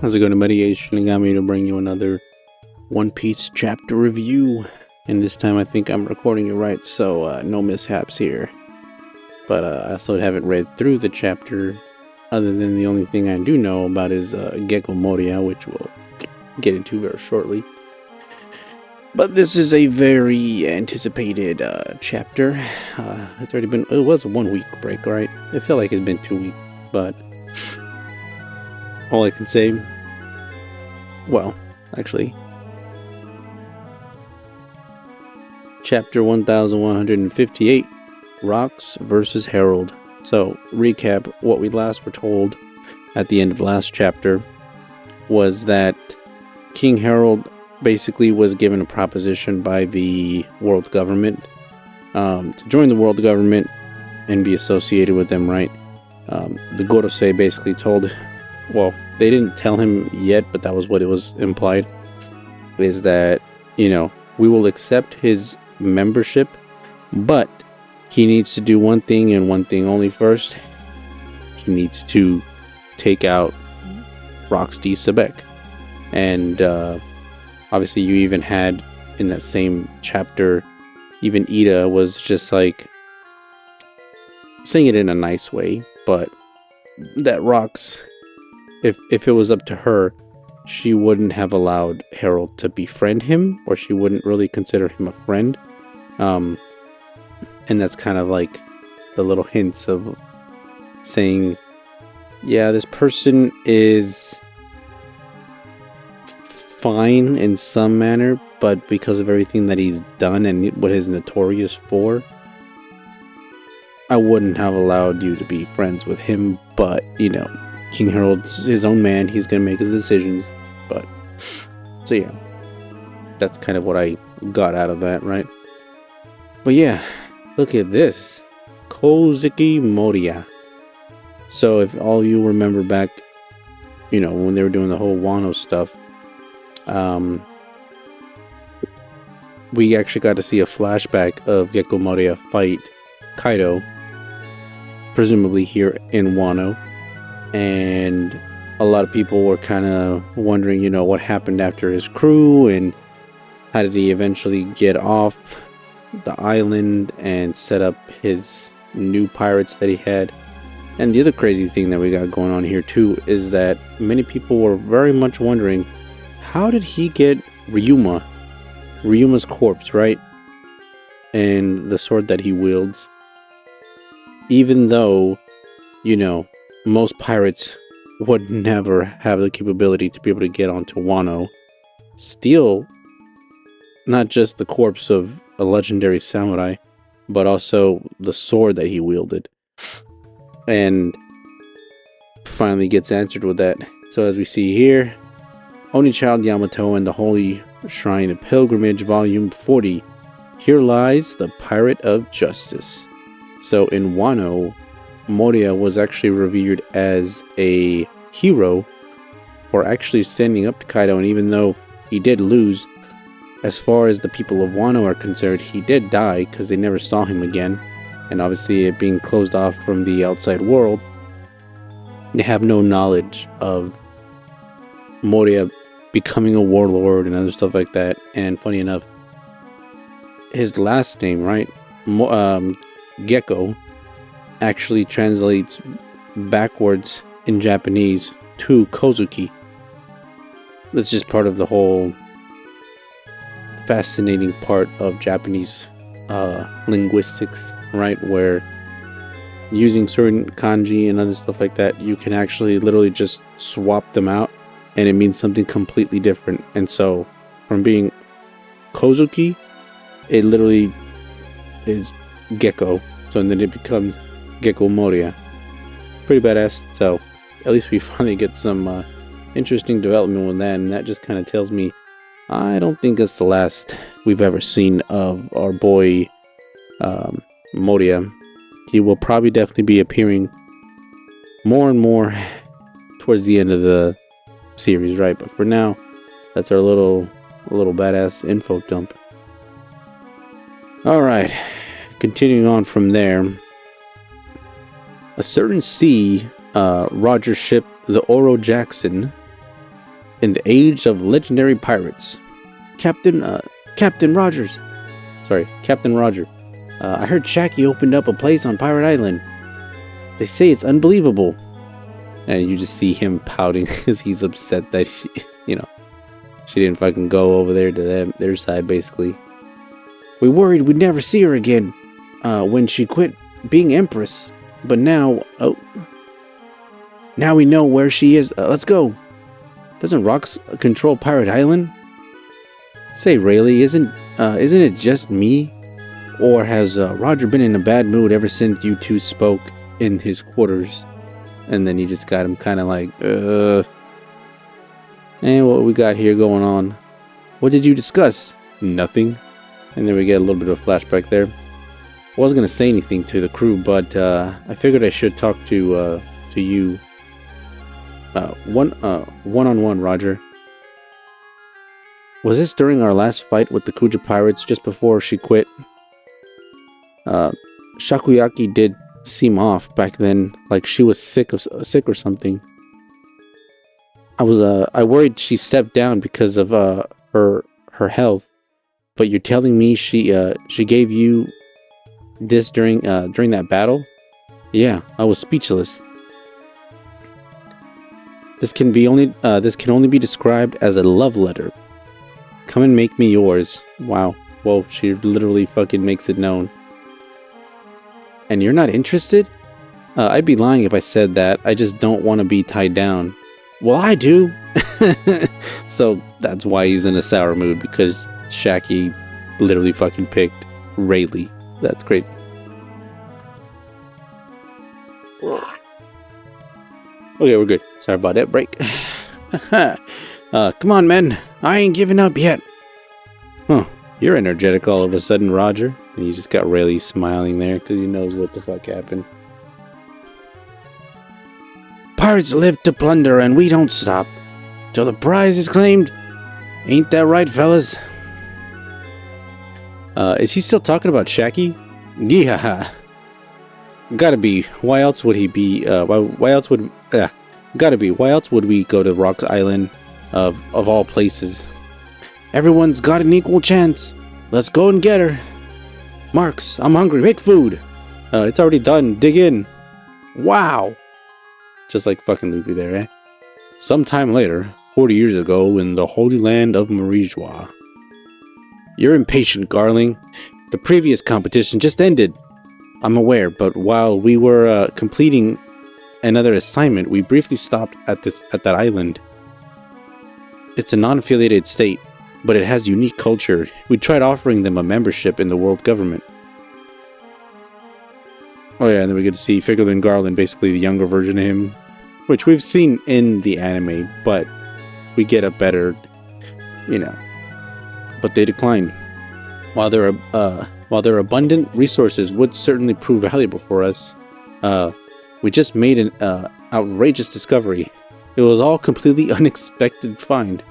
How's it going, buddy? Shinigami to bring you another One Piece chapter review. And this time I think I'm recording it right, so no mishaps here. But I also haven't read through the chapter, other than the only thing I do know about is Gecko Moria, which we'll get into very shortly. But this is a very anticipated chapter. It's already been, it was a 1 week break, right? It felt like it's been 2 weeks, but all I can say, well, actually, chapter 1158, Rocks versus Herald. So, recap, what we last were told at the end of last chapter was that King Herald basically was given a proposition by the world government to join the world government and be associated with them, right? The Gorosei basically told, well, they didn't tell him yet, but that was what it was implied, is that, you know, we will accept his membership, but he needs to do one thing and one thing only first. He needs to take out Roxy Sebek. And obviously you even had in that same chapter, even Ida was just like saying it in a nice way, but that Rox, if it was up to her, she wouldn't have allowed Herald to befriend him, or she wouldn't really consider him a friend. And that's kind of like the little hints of saying, yeah, this person is fine in some manner, but because of everything that he's done and what he's notorious for, I wouldn't have allowed you to be friends with him. But, you know, King Herald's his own man, he's gonna make his decisions. But so yeah, that's kind of what I got out of that, right? But yeah, look at this, Kozuki Moria. So if all you remember back, you know, when they were doing the whole Wano stuff, we actually got to see a flashback of Gecko Moria fight Kaido, presumably here in Wano. And a lot of people were kind of wondering, you know, what happened after his crew and how did he eventually get off the island and set up his new pirates that he had. And the other crazy thing that we got going on here too is that many people were very much wondering, how did he get Ryuma's corpse, right? And the sword that he wields. Even though, you know, most pirates would never have the capability to be able to get onto Wano, steal not just the corpse of a legendary samurai, but also the sword that he wielded. And finally gets answered with that. So as we see here, Only Child Yamato and the Holy Shrine of Pilgrimage, Volume 40. Here lies the Pirate of Justice. So in Wano, Moria was actually revered as a hero for actually standing up to Kaido, and even though he did lose, as far as the people of Wano are concerned, he did die because they never saw him again, and obviously it being closed off from the outside world, they have no knowledge of Moria becoming a warlord and other stuff like that. And funny enough, his last name, right, Gecko, actually translates backwards in Japanese to Kozuki. That's just part of the whole fascinating part of Japanese linguistics, right, where using certain kanji and other stuff like that, you can actually literally just swap them out and it means something completely different. And so from being Kozuki, it literally is Gecko, so then it becomes Gecko Moria. Pretty badass. So at least we finally get some interesting development with that, and that just kind of tells me I don't think it's the last we've ever seen of our boy Moria. He will probably definitely be appearing more and more towards the end of the series, right? But for now, that's our little badass info dump. All right, continuing on from there. A certain sea, Roger's ship, the Oro Jackson, in the age of legendary pirates. Captain Roger. I heard Shaky opened up a place on Pirate Island. They say it's unbelievable. And you just see him pouting because he's upset that she didn't fucking go over there to their side, basically. We worried we'd never see her again when she quit being Empress. But now we know where she is. Let's go. Doesn't Rocks control Pirate Island? Say, Rayleigh, isn't it just me? Or has Roger been in a bad mood ever since you two spoke in his quarters? And then you just got him kind of like, And what we got here going on? What did you discuss? Nothing. And then we get a little bit of a flashback there. I wasn't going to say anything to the crew, but I figured I should talk to you. One-on-one, Roger. Was this during our last fight with the Kuja pirates just before she quit? Shakuyaki did seem off back then, like she was sick or something. I worried she stepped down because of her health. But you're telling me she gave you this during that battle? Yeah, I was speechless. This can only be described as a love letter. Come and make me yours. Wow. Whoa, she literally fucking makes it known. And you're not interested? I'd be lying if I said that. I just don't want to be tied down. Well, I do. So that's why he's in a sour mood, because Shaky literally fucking picked Rayleigh. That's great. Okay, we're good. Sorry about that break. Come on, men. I ain't giving up yet. Huh. You're energetic all of a sudden, Roger. And you just got Rayleigh smiling there because he knows what the fuck happened. Pirates live to plunder and we don't stop till the prize is claimed. Ain't that right, fellas? Is he still talking about Shaky? Yeah. Gotta be. Why else would he be? Why else would? Gotta be. Why else would we go to Rocks Island, of all places? Everyone's got an equal chance. Let's go and get her. Marks, I'm hungry. Make food. It's already done. Dig in. Wow. Just like fucking Luffy there, eh? Sometime later, 40 years ago, in the holy land of Marijwa. You're impatient, Garling. The previous competition just ended. I'm aware, but while we were completing another assignment, we briefly stopped at that island. It's a non-affiliated state, but it has unique culture. We tried offering them a membership in the world government. Oh yeah, and then we get to see Figurlin Garland, basically the younger version of him, which we've seen in the anime, but we get a better, But they declined. While their abundant resources would certainly prove valuable for us, we just made an outrageous discovery. It was all completely unexpected find.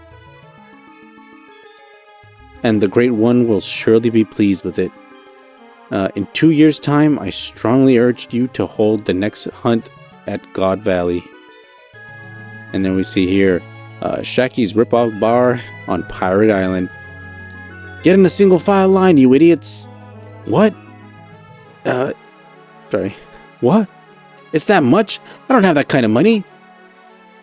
And the Great One will surely be pleased with it. In 2 years' time, I strongly urged you to hold the next hunt at God Valley. And then we see here, Shaky's rip-off bar on Pirate Island. Get in a single file line, you idiots! What? Sorry. What? It's that much? I don't have that kind of money.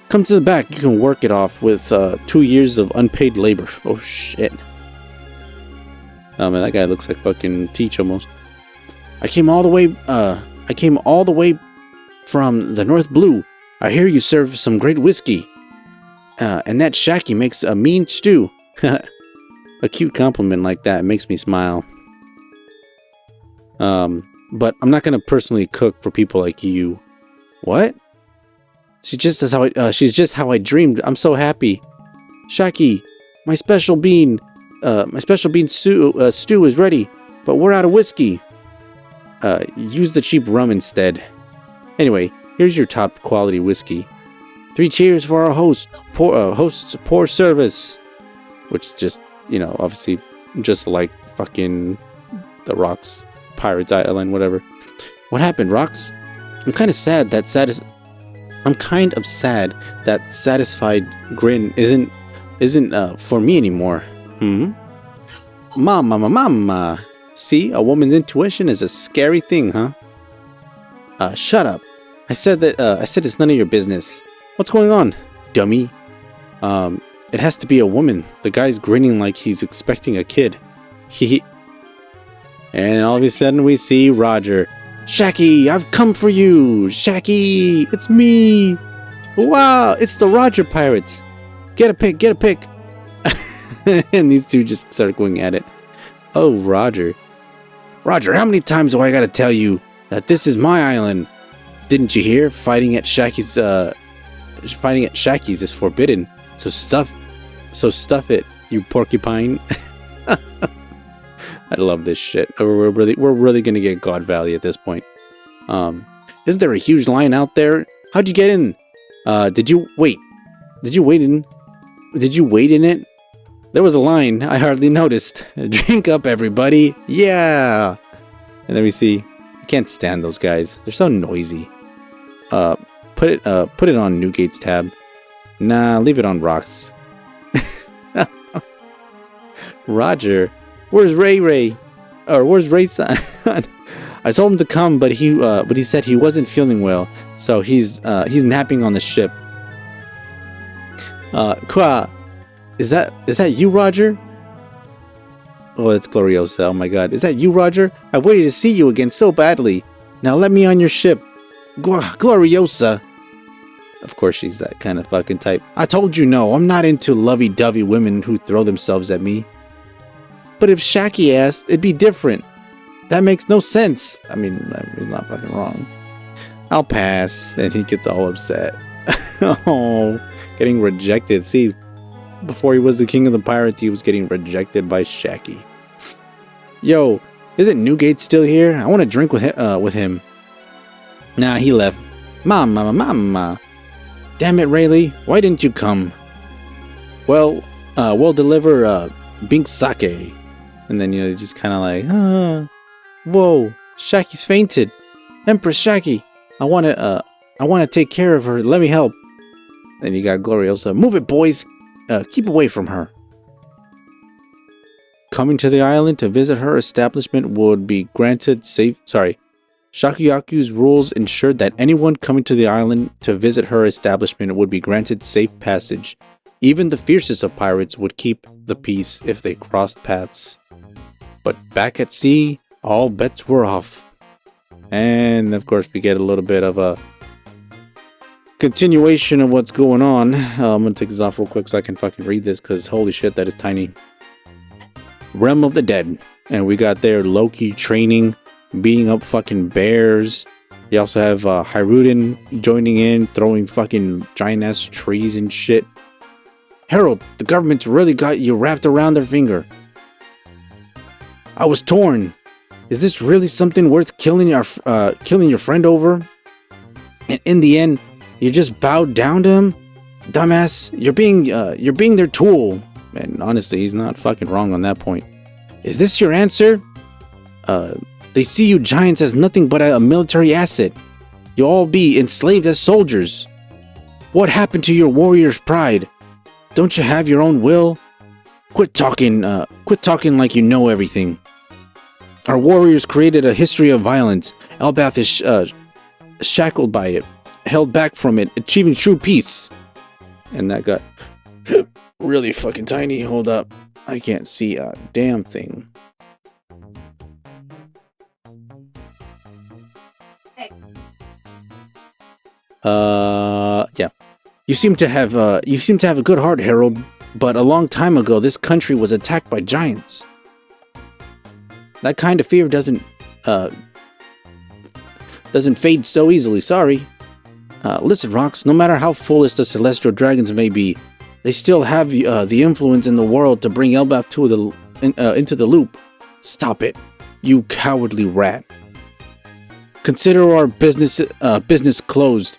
Come to the back, you can work it off with 2 years of unpaid labor. Oh shit. Oh man, that guy looks like fucking Teach almost. I came all the way from the North Blue. I hear you serve some great whiskey. And that Shaky makes a mean stew. A cute compliment like that makes me smile. But I'm not gonna personally cook for people like you. What? She's just how I dreamed. I'm so happy. Shaky, my special bean stew is ready, but we're out of whiskey. Use the cheap rum instead. Anyway, here's your top quality whiskey. 3 cheers for our host's poor service. Which is just, obviously just like fucking the Rocks, Pirates Island, whatever. What happened, Rocks? I'm kind of sad that I'm kind of sad that satisfied grin isn't for me anymore. Mama. See, a woman's intuition is a scary thing, huh? Shut up. I said it's none of your business. What's going on, dummy? It has to be a woman. The guy's grinning like he's expecting a kid. And all of a sudden we see Roger. Shaky, I've come for you. Shaky, it's me. Wow, it's the Roger pirates. Get a pic. And these two just start going at it. Oh, Roger, how many times do I gotta tell you that this is my island? Didn't you hear? Fighting at Shaky's is forbidden. So stuff it, you porcupine. I love this shit. We're really gonna get God Valley at this point. Isn't there a huge line out there? How'd you get in? Did you wait in it? There was a line. I hardly noticed. Drink up, everybody. Yeah. And then we see. I can't stand those guys. They're so noisy. Put it on Newgate's tab. Nah, leave it on Rocks. Roger, where's Ray? Or where's Ray's son? I told him to come, but he said he wasn't feeling well, so he's napping on the ship. Qua, is that you, Roger? Oh, it's Gloriosa. Oh my God, is that you, Roger? I waited to see you again so badly. Now let me on your ship. Gloriosa. Of course she's that kind of fucking type. I told you no, I'm not into lovey-dovey women who throw themselves at me. But if Shaky asked, it'd be different. That makes no sense. I mean, he's not fucking wrong. I'll pass. And he gets all upset. Oh, getting rejected. See, before he was the king of the pirates, he was getting rejected by Shaky. Yo, isn't Newgate still here? I want to drink with him. Nah, he left. Mama. Damn it, Rayleigh. Why didn't you come? Well, we'll deliver Bink sake. And then, just kind of like, whoa, Shaky's fainted. Empress Shaky, I want to take care of her. Let me help. Then you got Gloriosa. Move it, boys. Keep away from her. Coming to the island to visit her establishment would be granted safe. Shakuyaku's rules ensured that anyone coming to the island to visit her establishment would be granted safe passage. Even the fiercest of pirates would keep the peace if they crossed paths. But back at sea, all bets were off. And of course, we get a little bit of a continuation of what's going on. I'm gonna take this off real quick so I can fucking read this, because holy shit, that is tiny. Realm of the Dead. And we got there Loki training, beating up fucking bears. You also have Hiruden joining in, throwing fucking giant ass trees and shit. Herald, the government's really got you wrapped around their finger. I was torn. Is this really something worth killing your friend over? And in the end, you just bowed down to him? Dumbass, you're being their tool. And honestly, he's not fucking wrong on that point. Is this your answer? They see you giants as nothing but a military asset. You'll all be enslaved as soldiers. What happened to your warrior's pride? Don't you have your own will? Quit talking like you know everything. Our warriors created a history of violence. Elbath is shackled by it, held back from it, achieving true peace. And that got really fucking tiny. Hold up. I can't see a damn thing. Hey. Yeah. You seem to have a good heart, Herald, but a long time ago this country was attacked by giants. That kind of fear doesn't fade so easily, sorry. Listen, Rocks, no matter how foolish the celestial dragons may be, they still have the influence in the world to bring Elbath into the loop. Stop it, you cowardly rat. Consider our business closed.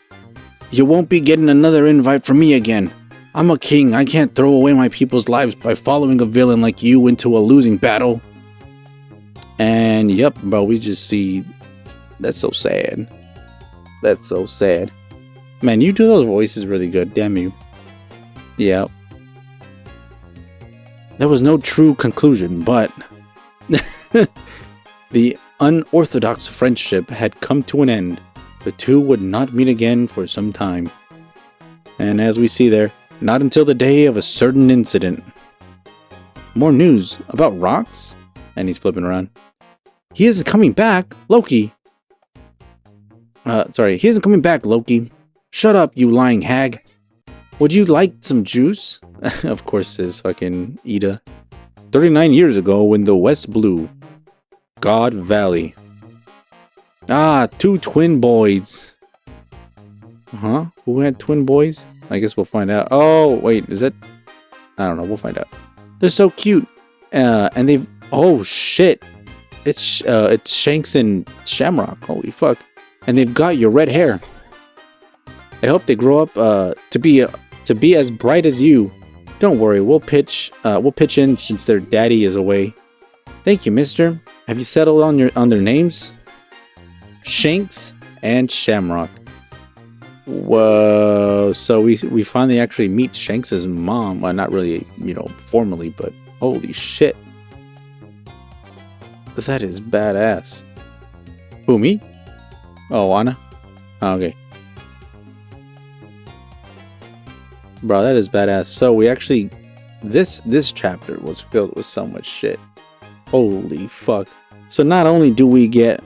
You won't be getting another invite from me again. I'm a king. I can't throw away my people's lives by following a villain like you into a losing battle. And yep, bro, we just see... That's so sad. That's so sad. Man, you do those voices really good. Damn you. Yeah. There was no true conclusion, but the unorthodox friendship had come to an end. The two would not meet again for some time. And as we see there, not until the day of a certain incident. More news about rocks? And he's flipping around. He isn't coming back, Loki. He isn't coming back, Loki. Shut up, you lying hag. Would you like some juice? Of course, says fucking Ida. 39 years ago when the West blew. God Valley. Ah, two twin boys. Huh? Who had twin boys? I guess we'll find out. Oh, wait, is that... I don't know, we'll find out. They're so cute. And they've... Oh, shit. It's Shanks and Shamrock. Holy fuck. And they've got your red hair. I hope they grow up to be as bright as you. Don't worry, we'll pitch in since their daddy is away. Thank you, mister. Have you settled on their names? Shanks and Shamrock. Whoa, so we finally actually meet Shanks' mom. Well, not really, formally, but holy shit. That is badass. Who, me? Oh, Anna? Oh, okay. Bro, that is badass. So we actually... This chapter was filled with so much shit. Holy fuck. So not only do we get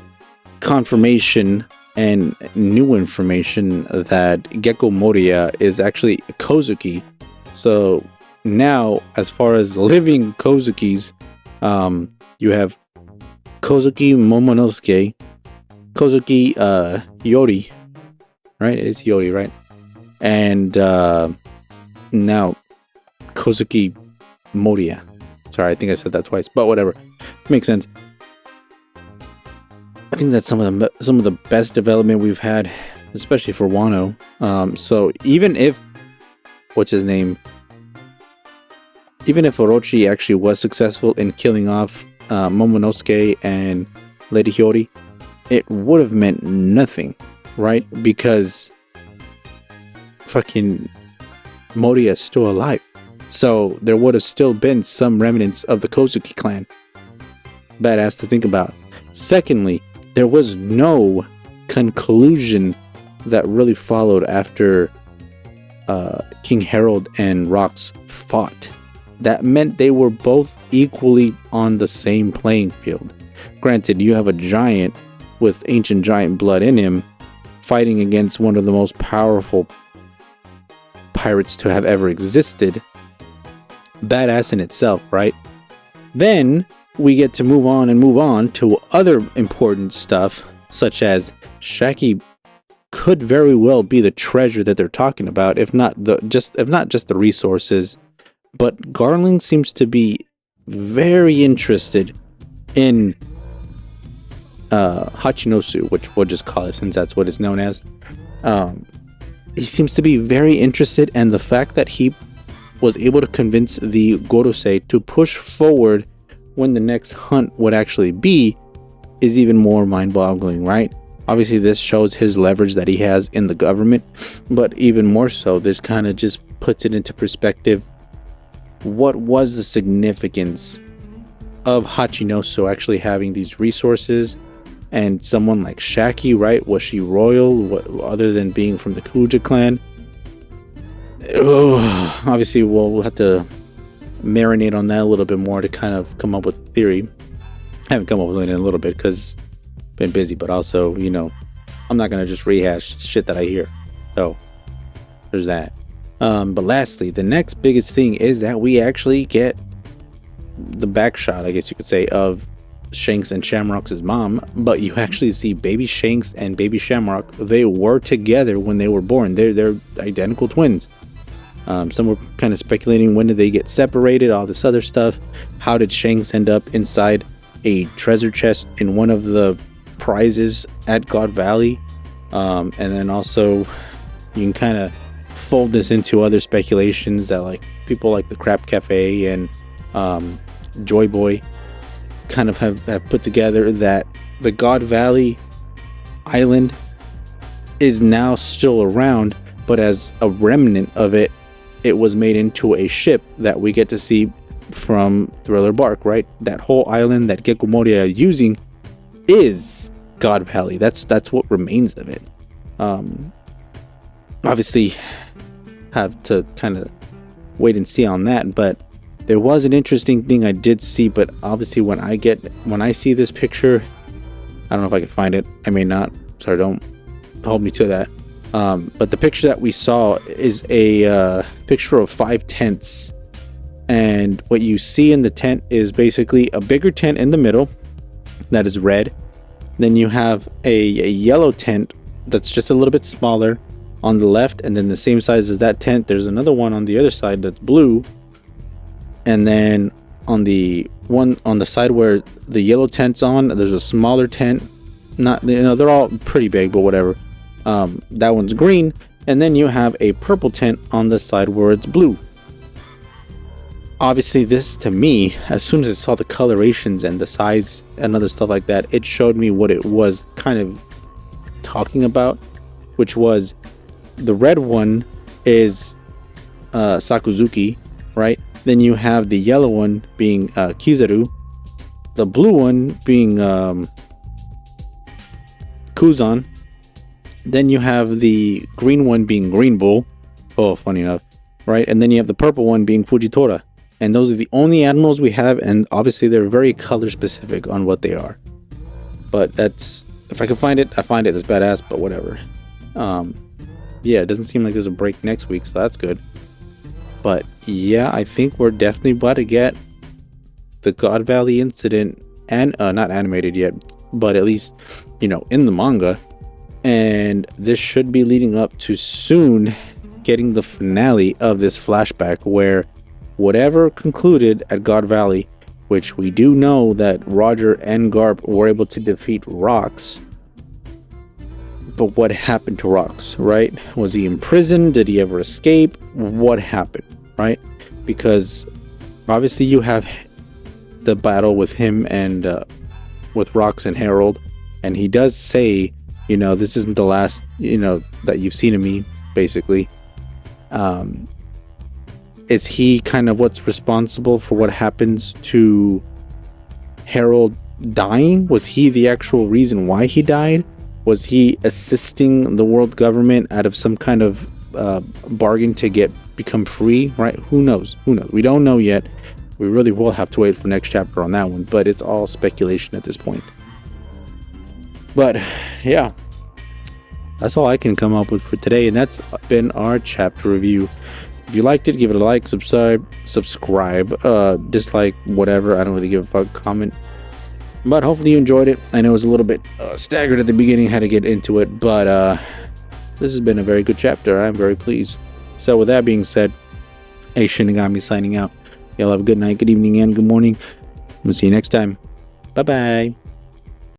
confirmation and new information that Gecko Moria is actually Kozuki. So now, as far as living Kozukis, you have Kozuki Momonosuke, Kozuki Yori, right? It's Yori, right? And now Kozuki Moria. Sorry, I think I said that twice, but whatever. Makes sense. I think that's some of the best development we've had, especially for Wano. So even if even if Orochi actually was successful in killing off Momonosuke and Lady Hiyori, it would have meant nothing, right? Because fucking Moria is still alive. So there would have still been some remnants of the Kozuki clan. Badass to think about. Secondly, there was no conclusion that really followed after King Herald and Rocks fought. That meant they were both equally on the same playing field. Granted, you have a giant with ancient giant blood in him fighting against one of the most powerful pirates to have ever existed. Badass in itself, right? Then we get to move on to other important stuff, such as Shaky could very well be the treasure that they're talking about, if not just the resources. But Garland seems to be very interested in Hachinosu, which we'll just call it since that's what it's known as. He seems to be very interested, and the fact that he was able to convince the Gorosei to push forward when the next hunt would actually be is even more mind-boggling, right? Obviously, this shows his leverage that he has in the government, but even more so, this kind of just puts it into perspective. What was the significance of Hachinosu actually having these resources? And someone like Shaky, right? Was she royal, other than being from the Kuja clan? Obviously, we'll have to marinate on that a little bit more to kind of come up with a theory. I haven't come up with it in a little bit because I've been busy, but also, I'm not going to just rehash shit that I hear. So, there's that. But lastly, the next biggest thing is that we actually get the back shot, I guess you could say, of Shanks and Shamrock's mom, but you actually see baby Shanks and baby Shamrock. They were together when they were born. They're identical twins. Some were kind of speculating, when did they get separated, all this other stuff. How did Shanks end up inside a treasure chest in one of the prizes at God Valley? And then also you can kind of fold this into other speculations that like people like the Crap Cafe and Joy Boy kind of have put together, that the God Valley island is now still around, but as a remnant of it, it was made into a ship that we get to see from Thriller Bark, right? That whole island that Gekko Moria are using is God Valley. That's what remains of it. Obviously have to kind of wait and see on that, but there was an interesting thing I did see. But obviously when I see this picture, I don't know if I can find it. I may not, sorry, don't hold me to that. But the picture that we saw is a picture of 5 tents, and what you see in the tent is basically a bigger tent in the middle that is red. Then you have a yellow tent that's just a little bit smaller on the left, and then the same size as that tent, there's another one on the other side that's blue. And then on the one on the side where the yellow tent's on, there's a smaller tent. Not, they're all pretty big, but whatever. That one's green, and then you have a purple tent on the side where it's blue. Obviously, this to me, as soon as I saw the colorations and the size and other stuff like that, it showed me what it was kind of talking about, which was the red one is Sakuzuki, right? Then you have the yellow one being Kizaru, the blue one being Kuzan. Then you have the green one being Green Bull. Oh, funny enough, right? And then you have the purple one being Fujitora. And those are the only animals we have, and obviously they're very color specific on what they are. But that's, if I can find it, I find it. It's badass, but whatever. Yeah, it doesn't seem like there's a break next week, so that's good. But yeah, I think we're definitely about to get the God Valley incident, and not animated yet, but at least, you know, in the manga. And this should be leading up to soon getting the finale of this flashback, where whatever concluded at God Valley, which we do know that Roger and Garp were able to defeat Rocks. But what happened to Rocks, right? Was he imprisoned? Did he ever escape? What happened, right? Because obviously you have the battle with him and with Rocks and Herald, and he does say, you know, this isn't the last, you know, that you've seen of me, basically. Is he kind of what's responsible for what happens to Herald dying? Was he the actual reason why he died? Was he assisting the world government out of some kind of bargain to become free, right? Who knows? We don't know yet. We really will have to wait for next chapter on that one, but it's all speculation at this point. But yeah, that's all I can come up with for today, and that's been our chapter review. If you liked it, give it a like, subscribe, dislike, whatever. I don't really give a fuck. Comment. But hopefully you enjoyed it. I know it was a little bit staggered at the beginning, how to get into it, but this has been a very good chapter. I'm very pleased. So with that being said, hey, Shinigami signing out. Y'all have a good night, good evening, and good morning. We'll see you next time. Bye-bye.